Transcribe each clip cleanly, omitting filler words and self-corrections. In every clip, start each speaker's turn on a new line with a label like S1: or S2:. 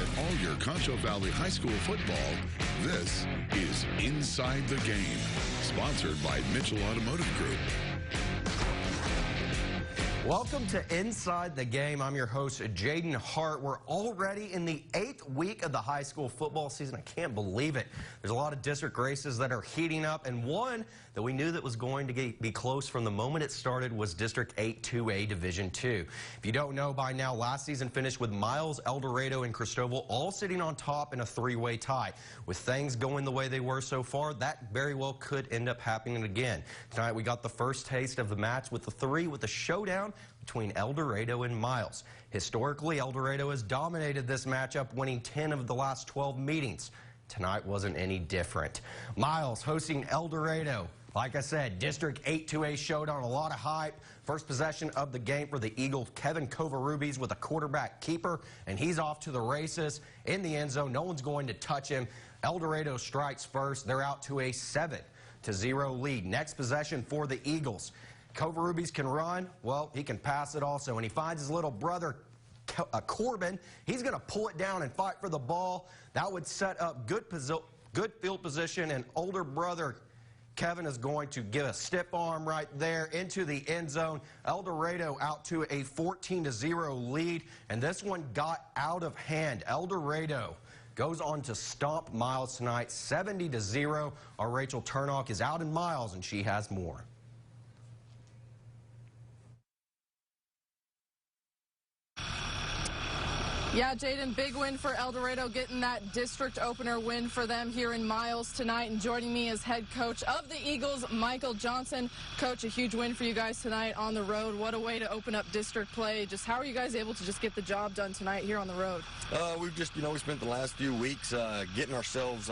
S1: at all your Concho Valley High School football, this is Inside the Game, sponsored by Mitchell Automotive Group.
S2: Welcome to Inside the Game. I'm your host, Jaden Hart. We're already in the 8th week of the high school football season. I can't believe it. There's a lot of district races that are heating up, and one that we knew that was going to be close from the moment it started was District 8 2A Division 2. If you don't know by now, last season finished with Miles, El Dorado, and Cristoval all sitting on top in a three-way tie. With things going the way they were so far, that very well could end up happening again. Tonight we got the first taste of the match with the showdown between El Dorado and Miles. Historically, El Dorado has dominated this matchup, winning 10 of the last 12 meetings. Tonight wasn't any different. Miles hosting El Dorado. Like I said, District 8 2A showdown, a lot of hype. First possession of the game for the Eagles, Kevin Covarrubias with a quarterback keeper, and he's off to the races in the end zone. No one's going to touch him. El Dorado strikes first. They're out to a 7-0 lead. Next possession for the Eagles. Covarrubias can run. Well, he can pass it also, and he finds his little brother, Corbin. He's going to pull it down and fight for the ball. That would set up good field position, and older brother Kevin is going to give a stiff arm right there into the end zone. El Dorado out to a 14-0 lead, and this one got out of hand. El Dorado goes on to stomp Miles tonight, 70-0. Our Rachel Turnock is out in Miles, and she has more.
S3: Yeah, Jaden, big win for El Dorado, getting that district opener win for them here in Miles tonight. And joining me is head coach of the Eagles, Michael Johnson. Coach, a huge win for you guys tonight on the road. What a way to open up district play. Just how are you guys able to just get the job done tonight here on the road?
S4: We've just, we spent the last few weeks getting ourselves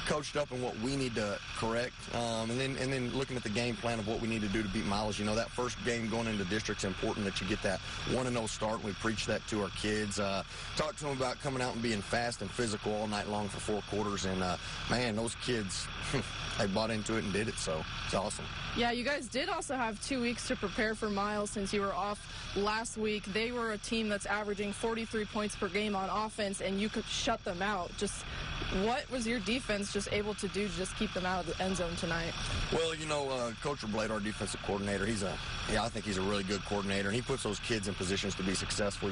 S4: coached up in what we need to correct, and then looking at the game plan of what we need to do to beat Miles. That first game going into district's important that you get that 1-0 start, and we preach that to our kids. Talk to them about coming out and being fast and physical all night long for 4 quarters, and man, those kids, they bought into it and did it, so it's awesome.
S3: Yeah, you guys did also have 2 weeks to prepare for Miles since you were off last week. They were a team that's averaging 43 points per game on offense, and you could shut them out. Just what was your defense just able to do to just keep them out of the end zone tonight? Well,
S4: Coach Blade, our defensive coordinator, I think he's a really good coordinator, and he puts those kids in positions to be successful.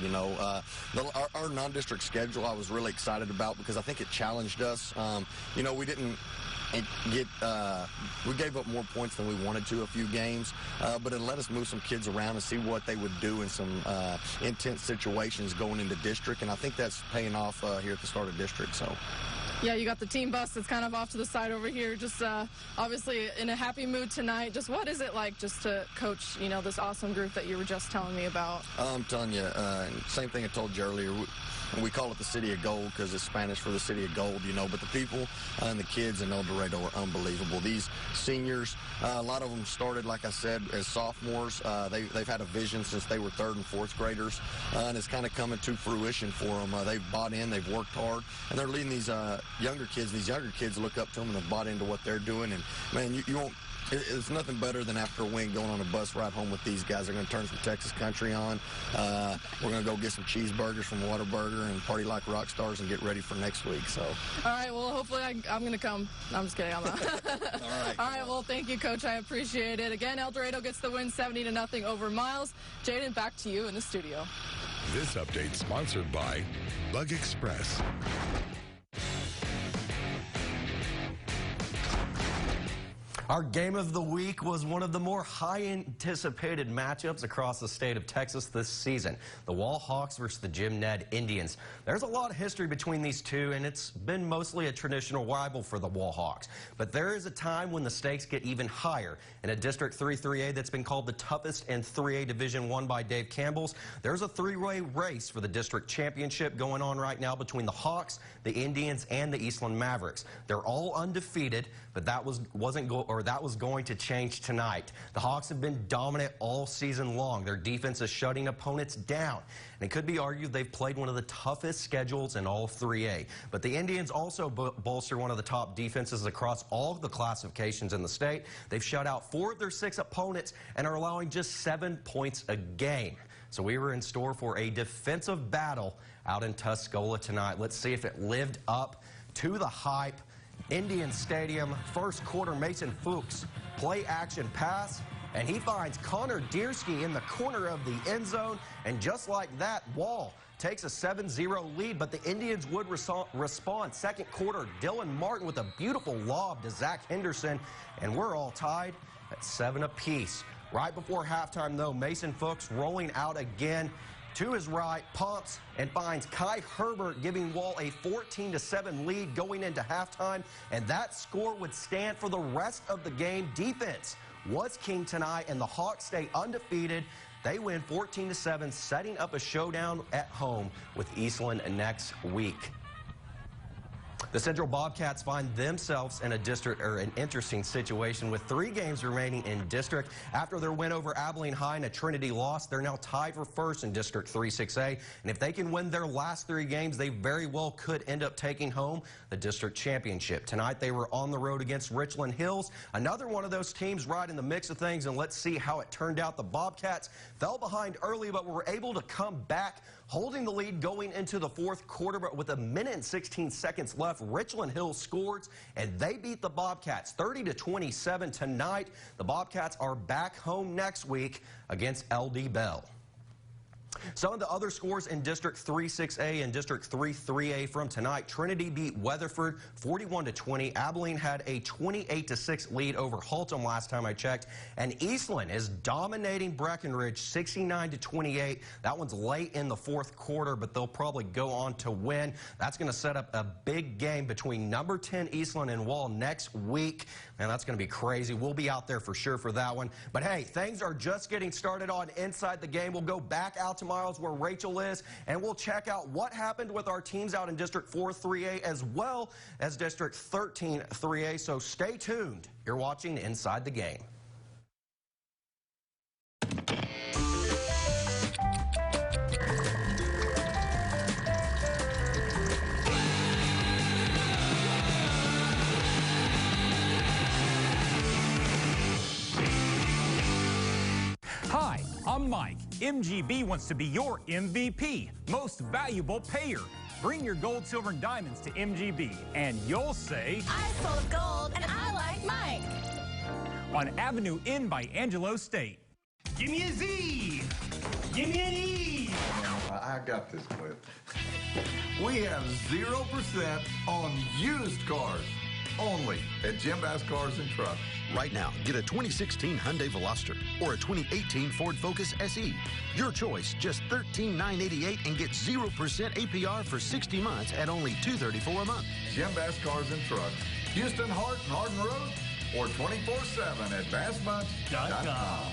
S4: Our non-district schedule I was really excited about because I think it challenged us. We didn't we gave up more points than we wanted to a few games, but it let us move some kids around and see what they would do in some intense situations going into district, and I think that's paying off here at the start of district. So.
S3: Yeah, you got the team bus that's kind of off to the side over here, just obviously in a happy mood tonight. Just what is it like just to coach, this awesome group that you were just telling me about?
S4: I'm telling you, same thing I told you earlier. We call it the City of Gold because it's Spanish for the City of Gold, but the people and the kids in El Dorado are unbelievable. These seniors, a lot of them started, like I said, as sophomores. They've had a vision since they were 3rd and 4th graders, and it's kind of coming to fruition for them. They've bought in, they've worked hard, and they're leading these younger kids. These younger kids look up to them and have bought into what they're doing, and, man, you won't. It's nothing better than after a win going on a bus ride home with these guys. They're going to turn some Texas country on. We're going to go get some cheeseburgers from Whataburger and party like rock stars and get ready for next week. So.
S3: All right. Well, hopefully I'm going to come. I'm just kidding. I'm not. All right. Well, thank you, Coach. I appreciate it. Again, El Dorado gets the win 70-0 over Miles. Jaden, back to you in the studio.
S1: This update sponsored by Bug Express.
S2: Our game of the week was one of the more high-anticipated matchups across the state of Texas this season. The Wall Hawks versus the Jim Ned Indians. There's a lot of history between these two, and it's been mostly a traditional rival for the Wall Hawks. But there is a time when the stakes get even higher. In a District 3-3A that's been called the toughest in 3A Division I by Dave Campbell's, there's a 3-way race for the district championship going on right now between the Hawks, the Indians, and the Eastland Mavericks. They're all undefeated, but that was going to change tonight. The Hawks have been dominant all season long. Their defense is shutting opponents down. And it could be argued they've played one of the toughest schedules in all 3A. But the Indians also bolster one of the top defenses across all of the classifications in the state. They've shut out 4 of their 6 opponents and are allowing just 7 points a game. So we were in store for a defensive battle out in Tuscola tonight. Let's see if it lived up to the hype. Indian Stadium, first quarter, Mason Fuchs, play action pass, and he finds Connor Deersky in the corner of the end zone, and just like that, Wall takes a 7-0 lead, but the Indians would respond. Second quarter, Dylan Martin with a beautiful lob to Zach Henderson, and we're all tied at 7 apiece. Right before halftime, though, Mason Fuchs rolling out again. To his right, pumps and finds Kai Herbert, giving Wall a 14-7 lead going into halftime, and that score would stand for the rest of the game. Defense was king tonight, and the Hawks stay undefeated. They win 14-7, setting up a showdown at home with Eastland next week. The Central Bobcats find themselves in an interesting situation with 3 games remaining in district. After their win over Abilene High and a Trinity loss, they're now tied for first in District 3-6A. And if they can win their last 3 games, they very well could end up taking home the district championship. Tonight, they were on the road against Richland Hills, another one of those teams right in the mix of things, and let's see how it turned out. The Bobcats fell behind early, but were able to come back, holding the lead going into the fourth quarter, but with 1 minute and 16 seconds left, Richland Hills scored, and they beat the Bobcats 30-27 tonight. The Bobcats are back home next week against LD Bell. Some of the other scores in District 3-6A and District 3-3A from tonight. Trinity beat Weatherford 41-20. Abilene had a 28-6 lead over Haltom last time I checked. And Eastland is dominating Breckenridge 69-28. That one's late in the fourth quarter, but they'll probably go on to win. That's going to set up a big game between number 10 Eastland and Wall next week. Man, that's going to be crazy. We'll be out there for sure for that one. But hey, things are just getting started on Inside the Game. We'll go back out to Miles where Rachel is, and we'll check out what happened with our teams out in District 4-3A as well as District 13-3A. So stay tuned. You're watching Inside the Game.
S5: Hi, I'm Mike. MGB wants to be your MVP, most valuable payer. Bring your gold, silver, and diamonds to MGB, and you'll say,
S6: I'm full of gold, and I like Mike.
S5: On Avenue N by Angelo State. Give me a Z. Give me an E.
S7: I got this clip. We have 0% on used cars, only at Jim Bass Cars and Trucks.
S8: Right now, get a 2016 Hyundai Veloster or a 2018 Ford Focus SE. Your choice, just $13,988 and get 0% APR for 60 months at only $234 a month.
S7: Jim Bass Cars and Trucks, Houston, Hardin Road, or 24/7 at bassbunch.com.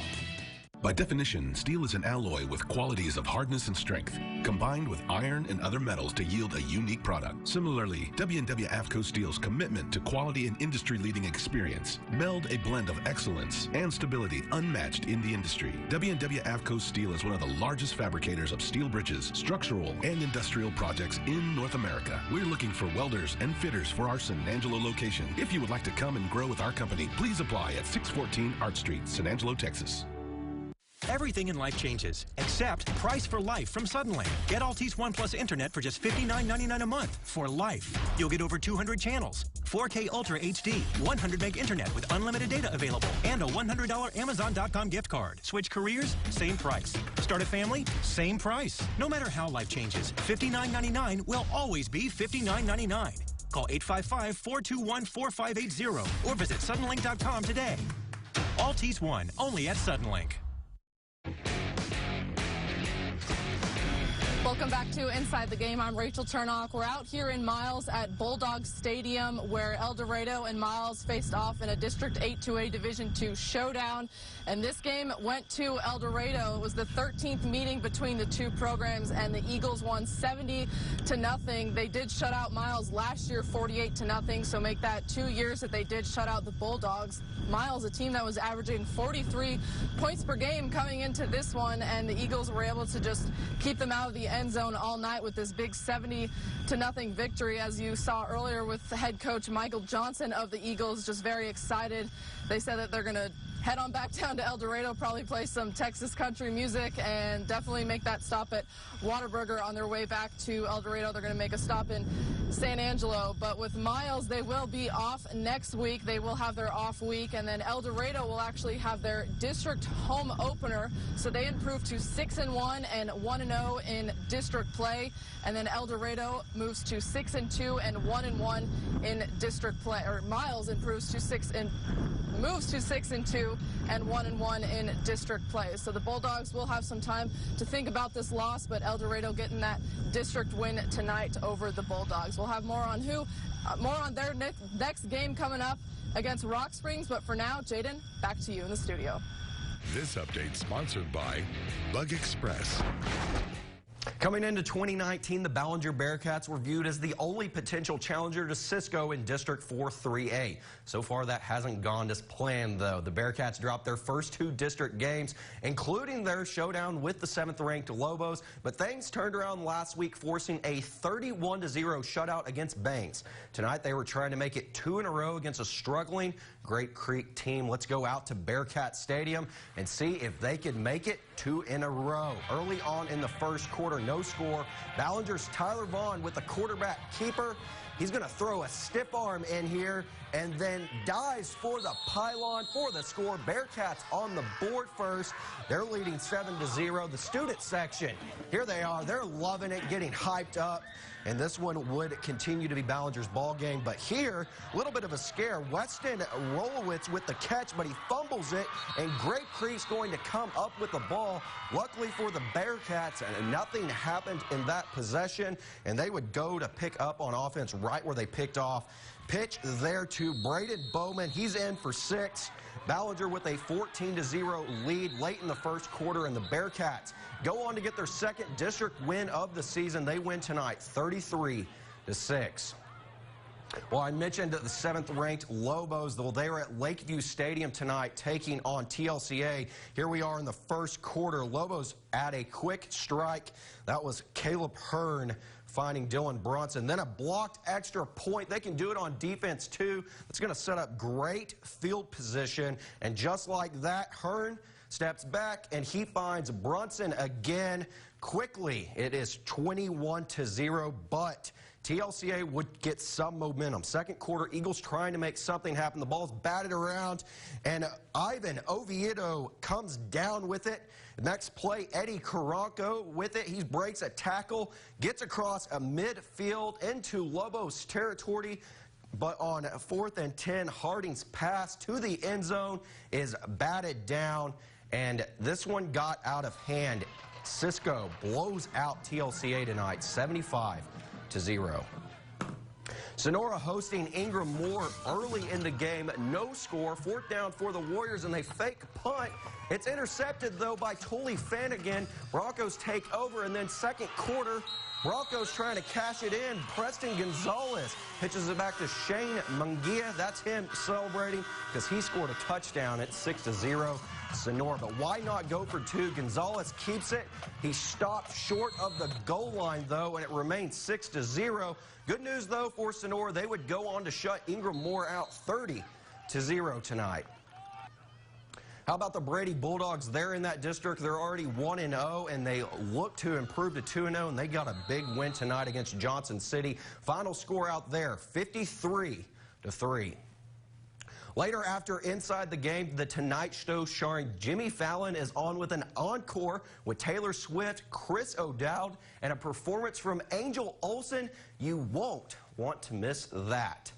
S9: By definition, steel is an alloy with qualities of hardness and strength, combined with iron and other metals to yield a unique product. Similarly, W&W AFCO Steel's commitment to quality and industry-leading experience meld a blend of excellence and stability unmatched in the industry. W&W AFCO Steel is one of the largest fabricators of steel bridges, structural, and industrial projects in North America. We're looking for welders and fitters for our San Angelo location. If you would like to come and grow with our company, please apply at 614 Art Street, San Angelo, Texas.
S10: Everything in life changes, except price for life from Suddenlink. Get Altice One Plus Internet for just $59.99 a month for life. You'll get over 200 channels, 4K Ultra HD, 100 meg internet with unlimited data available, and a $100 Amazon.com gift card. Switch careers, same price. Start a family, same price. No matter how life changes, $59.99 will always be $59.99. Call 855-421-4580 or visit Suddenlink.com today. Altice One, only at Suddenlink.
S3: Welcome back to Inside the Game. I'm Rachel Turnock. We're out here in Miles at Bulldog Stadium where El Dorado and Miles faced off in a District 8-2A Division II showdown. And this game went to El Dorado. It was the 13th meeting between the two programs, and the Eagles won 70-0. They did shut out Miles last year 48-0, so make that 2 years that they did shut out the Bulldogs. Miles, a team that was averaging 43 points per game coming into this one, and the Eagles were able to just keep them out of the end zone all night with this big 70-0 victory, as you saw earlier with the head coach Michael Johnson of the Eagles, just very excited. They said that they're going to head on back down to El Dorado, probably play some Texas country music, and definitely make that stop at Whataburger on their way back to El Dorado. They're going to make a stop in San Angelo. But with Miles, they will be off next week. They will have their off week, and then El Dorado will actually have their district home opener. So they improved to 6-1 and 1-0 in district play. And then El Dorado moves to 6-2 and 1-1 in district play. Or Miles improves to moves to 6-2 and 1-1 in district play. So the Bulldogs will have some time to think about this loss, but El Dorado getting that district win tonight over the Bulldogs. We'll have more on their next game coming up against Rock Springs. But for now, Jaden, back to you in the studio.
S1: This update sponsored by Bug Express.
S2: Coming into 2019, the Ballinger Bearcats were viewed as the only potential challenger to Cisco in District 4-3A. So far, that hasn't gone as planned, though. The Bearcats dropped their first 2 district games, including their showdown with the 7th-ranked Lobos. But things turned around last week, forcing a 31-0 shutout against Banks. Tonight, they were trying to make it 2 in a row against a struggling Great Creek team. Let's go out to Bearcat Stadium and see if they can make it 2 in a row. Early on in the first quarter, no score. Ballinger's Tyler Vaughn with the quarterback keeper. He's going to throw a stiff arm in here and then dives for the pylon for the score. Bearcats on the board first. They're leading 7-0. The student section, here they are. They're loving it, getting hyped up. And this one would continue to be Ballinger's ball game. But here, a little bit of a scare. Weston Rolowitz with the catch, but he fumbles it. And Great Creek's going to come up with the ball. Luckily for the Bearcats, nothing happened in that possession. And they would go to pick up on offense right where they picked off. Pitch there to Braden Bowman. He's in for 6. Ballinger with a 14-0 lead late in the first quarter, and the Bearcats go on to get their second district win of the season. They win tonight, 33-6. Well, I mentioned the 7th-ranked Lobos. Well, they were at Lakeview Stadium tonight taking on TLCA. Here we are in the first quarter. Lobos add a quick strike. That was Caleb Hearn finding Dylan Bronson. Then a blocked extra point. They can do it on defense, too. It's going to set up great field position. And just like that, Hearn steps back, and he finds Bronson again quickly. It is 21-0, but TLCA would get some momentum. Second quarter, Eagles trying to make something happen. The ball's batted around, and Ivan Oviedo comes down with it. Next play, Eddie Caranco with it. He breaks a tackle, gets across a midfield into Lobos territory. But on 4th and 10, Harding's pass to the end zone is batted down, and this one got out of hand. Cisco blows out TLCA tonight, 75-0. Sonora hosting Ingram Moore early in the game. No score. 4th down for the Warriors, and they fake punt. It's intercepted, though, by Tully Flanagan. Broncos take over, and then second quarter, Broncos trying to cash it in. Preston Gonzalez pitches it back to Shane Mungia. That's him celebrating because he scored a touchdown at 6-0. Sonora, but why not go for 2? Gonzalez keeps it. He stopped short of the goal line, though, and it remains 6-0. Good news, though, for Sonora. They would go on to shut Ingram Moore out 30-0 tonight. How about the Brady Bulldogs? They're in that district. They're already 1-0, and they look to improve to 2-0, and they got a big win tonight against Johnson City. Final score out there, 53-3. Later, after Inside the Game, the Tonight Show starring Jimmy Fallon is on with an encore with Taylor Swift, Chris O'Dowd, and a performance from Angel Olsen. You won't want to miss that.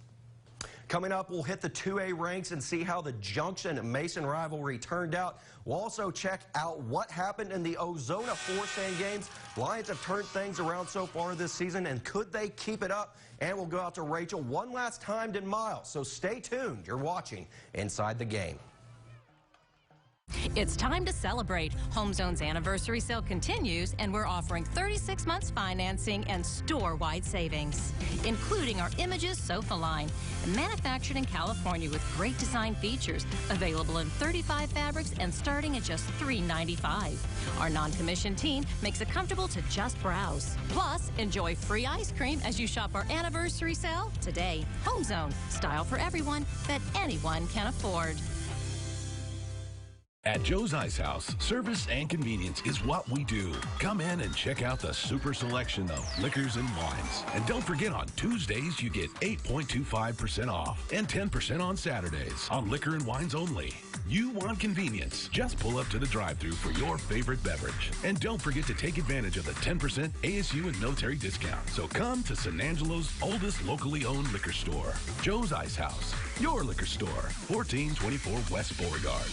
S2: Coming up, we'll hit the 2A ranks and see how the Junction-Mason rivalry turned out. We'll also check out what happened in the Ozona 4-Sand games. Lions have turned things around so far this season, and could they keep it up? And we'll go out to Rachel one last time to Miles. So stay tuned. You're watching Inside the Game.
S11: It's time to celebrate. HomeZone's anniversary sale continues, and we're offering 36 months financing and store-wide savings, including our Images sofa line, manufactured in California with great design features, available in 35 fabrics and starting at just $3.95. Our non-commissioned team makes it comfortable to just browse. Plus, enjoy free ice cream as you shop our anniversary sale today. HomeZone, style for everyone that anyone can afford.
S9: At Joe's Ice House, service and convenience is what we do. Come in and check out the super selection of liquors and wines. And don't forget, on Tuesdays, you get 8.25% off and 10% on Saturdays on liquor and wines only. You want convenience? Just pull up to the drive-thru for your favorite beverage. And don't forget to take advantage of the 10% ASU and military discount. So come to San Angelo's oldest locally owned liquor store, Joe's Ice House, your liquor store, 1424 West Beauregard.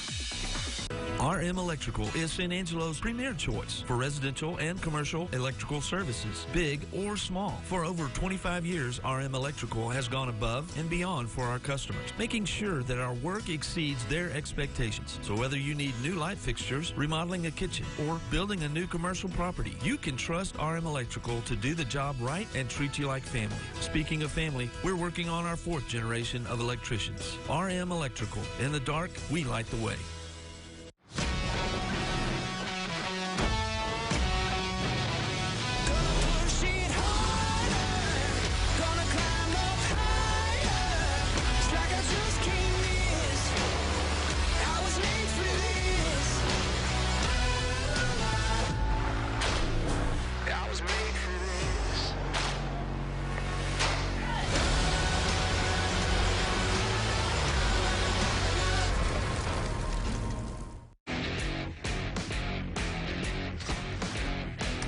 S12: RM Electrical is San Angelo's premier choice for residential and commercial electrical services, big or small. For over 25 years, RM Electrical has gone above and beyond for our customers, making sure that our work exceeds their expectations. So whether you need new light fixtures, remodeling a kitchen, or building a new commercial property, you can trust RM Electrical to do the job right and treat you like family. Speaking of family, we're working on our 4th generation of electricians. RM Electrical. In the dark, we light the way.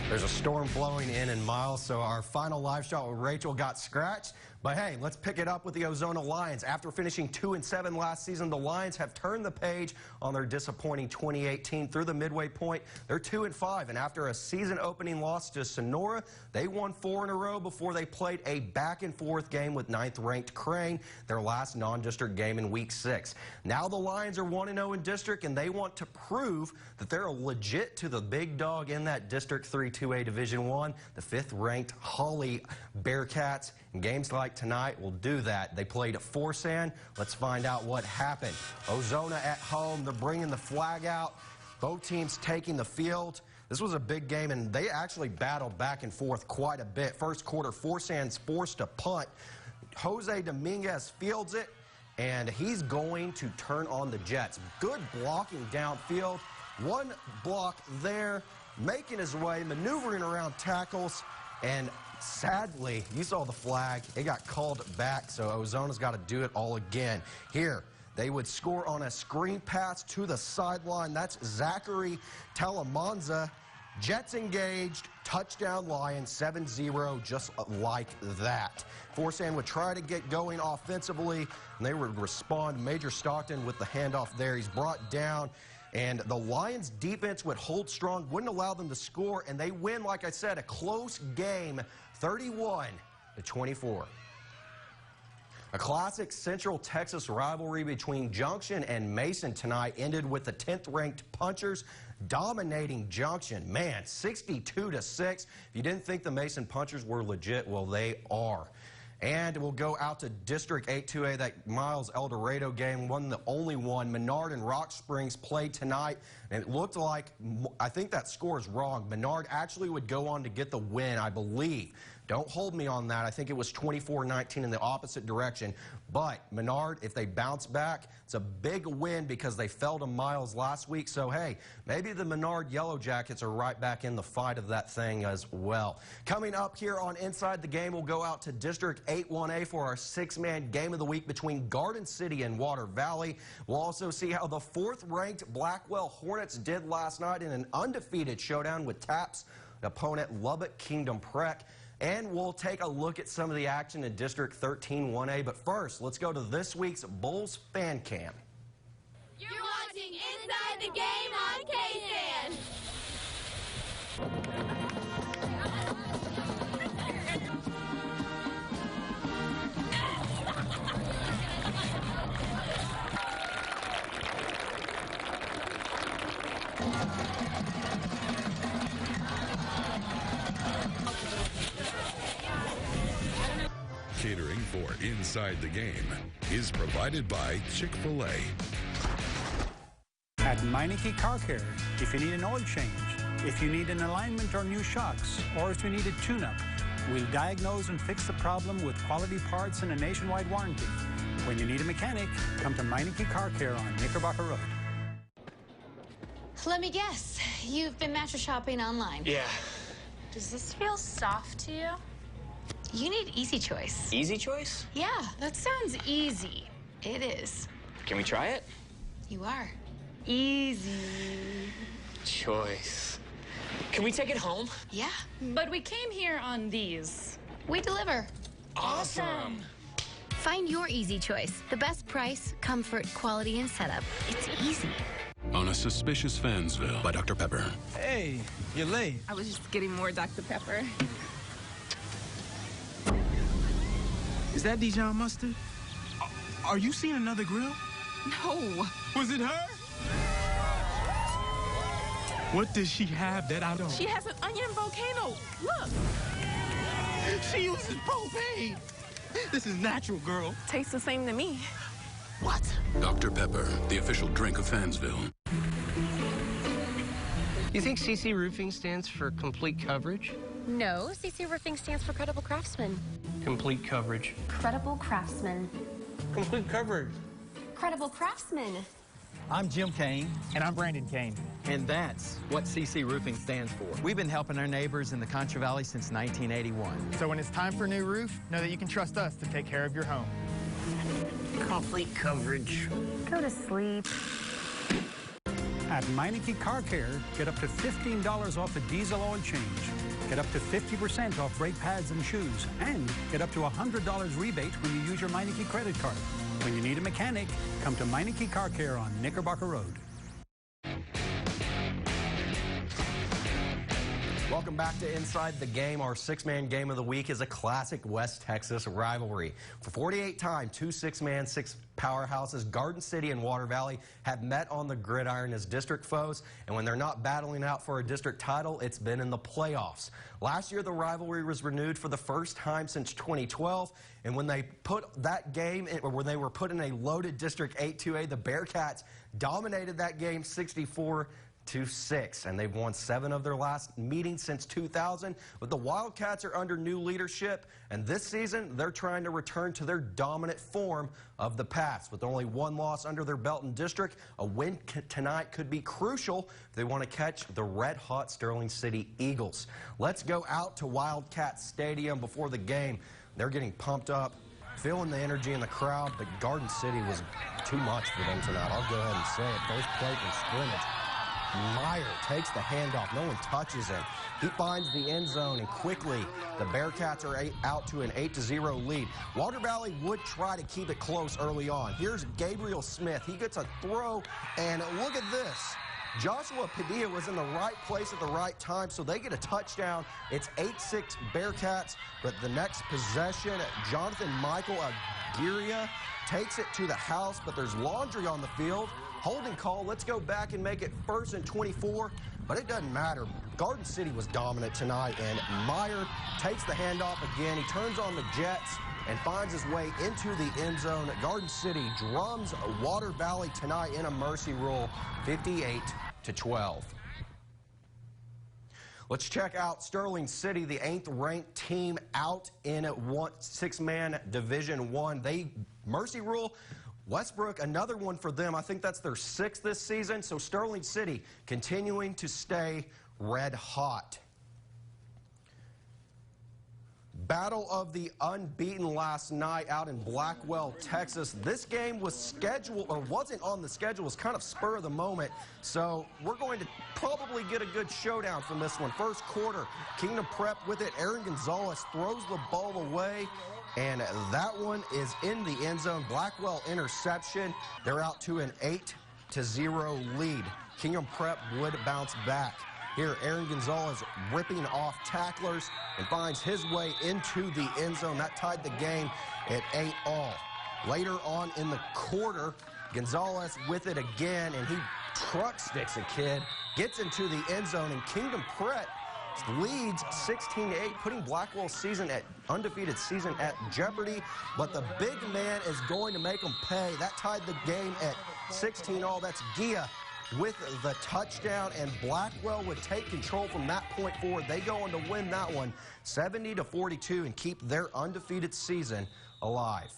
S2: There's a storm blowing in Miles, so our final live shot with Rachel got scratched. But hey, let's pick it up with the Ozona Lions. After finishing 2-7 last season, the Lions have turned the page on their disappointing 2018. Through the midway point, they're 2-5, and after a season-opening loss to Sonora, they won 4 in a row before they played a back-and-forth game with 9th-ranked Crane, their last non-district game in Week 6. Now the Lions are 1-0 in district, and they want to prove that they're legit to the big dog in that District 3 2A Division I, the 5th-ranked Holly Bearcats. And games like tonight will do that. They played at Forsan. Let's find out what happened. Ozona at home. They're bringing the flag out. Both teams taking the field. This was a big game, and they actually battled back and forth quite a bit. First quarter, Forsan's forced a punt. Jose Dominguez fields it, and he's going to turn on the Jets. Good blocking downfield. One block there, making his way, maneuvering around tackles, and sadly, you saw the flag. It got called back, so Ozona's got to do it all again. Here, they would score on a screen pass to the sideline. That's Zachary Talamanza. Jets engaged, touchdown Lions, 7-0, just like that. Forsan would try to get going offensively, and they would respond. Major Stockton with the handoff there. He's brought down, and the Lions defense would hold strong, wouldn't allow them to score, and they win, like I said, a close game, 31-24. A classic Central Texas rivalry between Junction and Mason tonight ended with the 10th-ranked Punchers dominating Junction. Man, 62-6. If you didn't think the Mason Punchers were legit, well, they are. And we'll go out to District 8 2A, that Miles El Dorado game, one the only one. Menard and Rock Springs played tonight, and it looked like, I think that score is wrong. Menard actually would go on to get the win, I believe. Don't hold me on that. I think it was 24-19 in the opposite direction. But Menard, if they bounce back, it's a big win because they fell to Miles last week. So, hey, maybe the Menard Yellow Jackets are right back in the fight of that thing as well. Coming up here on Inside the Game, we'll go out to District 8 1A for our 6-man game of the week between Garden City and Water Valley. We'll also see how the 4th-ranked Blackwell Hornets did last night in an undefeated showdown with TAP's opponent Lubbock Kingdom Prec. And we'll take a look at some of the action in District 13 1A. But first, let's go to this week's Bulls Fan Cam.
S6: You're watching Inside the Game on KSAN.
S1: Catering for Inside the Game is provided by Chick-fil-A.
S13: At Meineke Car Care, if you need an oil change, if you need an alignment or new shocks, or if you need a tune-up, we'll diagnose and fix the problem with quality parts and a nationwide warranty. When you need a mechanic, come to Meineke Car Care on Knickerbocker Road.
S14: Let me guess. You've been mattress shopping online.
S15: Yeah.
S14: Does this feel soft to you? You need Easy Choice.
S15: Easy Choice?
S14: Yeah, that sounds easy. It is.
S15: Can we try it?
S14: You are. Easy
S15: Choice. Can we take it home?
S14: Yeah.
S16: But we came here on these.
S14: We deliver.
S15: Awesome.
S17: Find your Easy Choice. The best price, comfort, quality, and setup. It's easy.
S9: On a Suspicious Fansville by Dr. Pepper.
S18: Hey, you're late.
S19: I was just getting more Dr. Pepper.
S18: Is that Dijon mustard? Are you seeing another grill?
S19: No.
S18: Was it her? What does she have that I don't?
S19: She has an onion volcano. Look.
S18: She uses propane. This is natural, girl.
S19: Tastes the same to me.
S18: What?
S9: Dr. Pepper, the official drink of Fansville.
S2: You think CC Roofing stands for complete coverage?
S17: No, CC Roofing stands for Credible Craftsman.
S2: Complete coverage.
S17: Credible Craftsman.
S2: Complete coverage.
S17: Credible Craftsman.
S20: I'm Jim Kane.
S21: And I'm Brandon Kane.
S20: And that's what CC Roofing stands for. We've been helping our neighbors in the Concho Valley since 1981.
S21: So when it's time for a new roof, know that you can trust us to take care of your home.
S2: Complete coverage.
S17: Go to sleep.
S13: At Meineke Car Care, get up to $15 off a diesel oil change. Get up to 50% off brake pads and shoes. And get up to $100 rebate when you use your Meineke credit card. When you need a mechanic, come to Meineke Car Care on Knickerbocker Road.
S2: Welcome back to Inside the Game. Our six-man game of the week is a classic West Texas rivalry. For 48 times, two six-man, six powerhouses, Garden City and Water Valley, have met on the gridiron as district foes, and when they're not battling out for a district title, it's been in the playoffs. Last year, the rivalry was renewed for the first time since 2012, and when they put that game, or when they were put in a loaded District 8-2A, the Bearcats dominated that game 64-6, and they've won 7 of their last meetings since 2000. But the Wildcats are under new leadership, and this season they're trying to return to their dominant form of the past. With only 1 loss under their belt in district, a win tonight could be crucial if they want to catch the red-hot Sterling City Eagles. Let's go out to Wildcat Stadium before the game. They're getting pumped up, feeling the energy in the crowd, but Garden City was too much for them tonight. I'll go ahead and say it. First play from scrimmage. Meyer takes the handoff. No one touches him. He finds the end zone, and quickly the Bearcats are out to an 8-0 lead. Water Valley would try to keep it close early on. Here's Gabriel Smith. He gets a throw, and look at this. Joshua Padilla was in the right place at the right time, so they get a touchdown. It's 8-6 Bearcats, but the next possession, Jonathan Michael Aguirre takes it to the house, but there's laundry on the field. Holding call. Let's go back and make it 1st and 24, but it doesn't matter. Garden City was dominant tonight, and Meyer takes the handoff again. He turns on the Jets and finds his way into the end zone. Garden City drums Water Valley tonight in a mercy rule, 58-12. Let's check out Sterling City, the 8th-ranked team out in six-man Division I. They mercy rule. Westbrook, another one for them. I think that's their 6th this season. So Sterling City continuing to stay red hot. Battle of the unbeaten last night out in Blackwell, Texas. This game was scheduled, or wasn't on the schedule. It was kind of spur of the moment. So we're going to probably get a good showdown from this one. First quarter, Kingdom Prep with it. Aaron Gonzalez throws the ball away, and that one is in the end zone. Blackwell interception. They're out to an 8-0 lead. Kingdom Prep would bounce back. Here, Aaron Gonzalez ripping off tacklers and finds his way into the end zone. That tied the game at 8-all. Later on in the quarter, Gonzalez with it again, and he truck sticks a kid, gets into the end zone, and Kingdom Prep leads 16-8, putting Blackwell's undefeated season at jeopardy. But the big man is going to make them pay. That tied the game at 16-all. That's Gia with the touchdown, and Blackwell would take control from that point forward. They go on to win that one 70-42 and keep their undefeated season alive.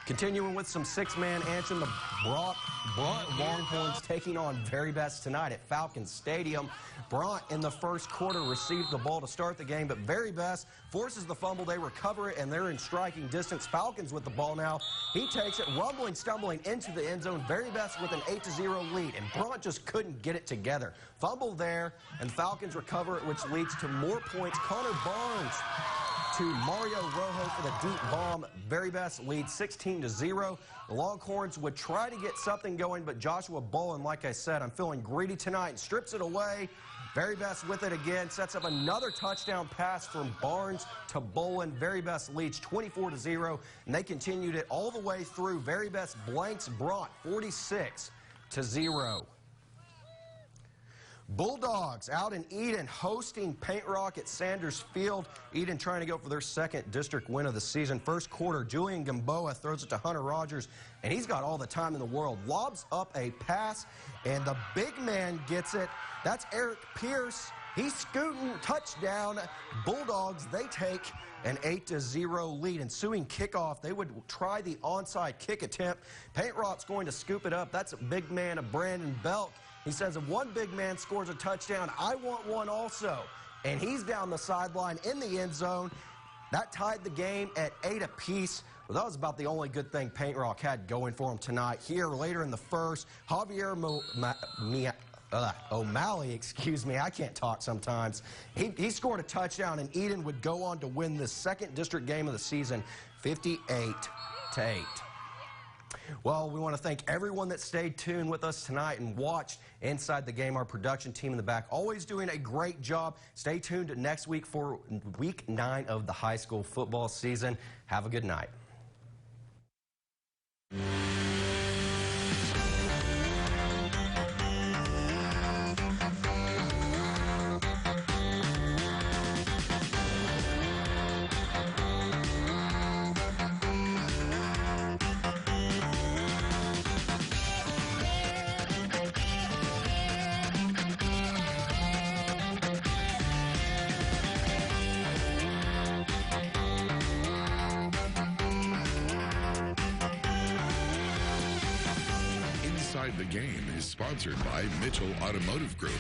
S2: Continuing with some six-man action, the Bront Longhorns taking on Very Best tonight at Falcon Stadium. Bront in the first quarter received the ball to start the game, but Very Best forces the fumble. They recover it, and they're in striking distance. Falcons with the ball now. He takes it, rumbling, stumbling into the end zone. Very Best with an 8-0 lead, and Bront just couldn't get it together. Fumble there, and Falcons recover it, which leads to more points. Connor Barnes to Mario Rojo for the deep bomb. Very Best leads 16-0. The Longhorns would try to get something going, but Joshua Bolin, like I said, I'm feeling greedy tonight, strips it away. Very Best with it again, sets up another touchdown pass from Barnes to Bolin. Very Best leads 24-0, and they continued it all the way through. Very Best blanks Bront 46-0. Bulldogs out in Eden hosting Paint Rock at Sanders Field. Eden trying to go for their second district win of the season. First quarter, Julian Gamboa throws it to Hunter Rogers, and he's got all the time in the world. Lobs up a pass, and the big man gets it. That's Eric Pierce. He's scooting, touchdown. Bulldogs, they take an 8-0 lead. Ensuing kickoff, they would try the onside kick attempt. Paint Rock's going to scoop it up. That's a big man of Brandon Belk. He says if one big man scores a touchdown, I want one also. And he's down the sideline in the end zone. That tied the game at 8 apiece. Well, that was about the only good thing Paint Rock had going for him tonight. Here, later in the first, Javier O'Malley, excuse me, I can't talk sometimes. He scored a touchdown, and Eden would go on to win the second district game of the season, 58-8. Well, we want to thank everyone that stayed tuned with us tonight and watched Inside the Game. Our production team in the back always doing a great job. Stay tuned next week for week 9 of the high school football season. Have a good night.
S1: Inside the Game is sponsored by Mitchell Automotive Group.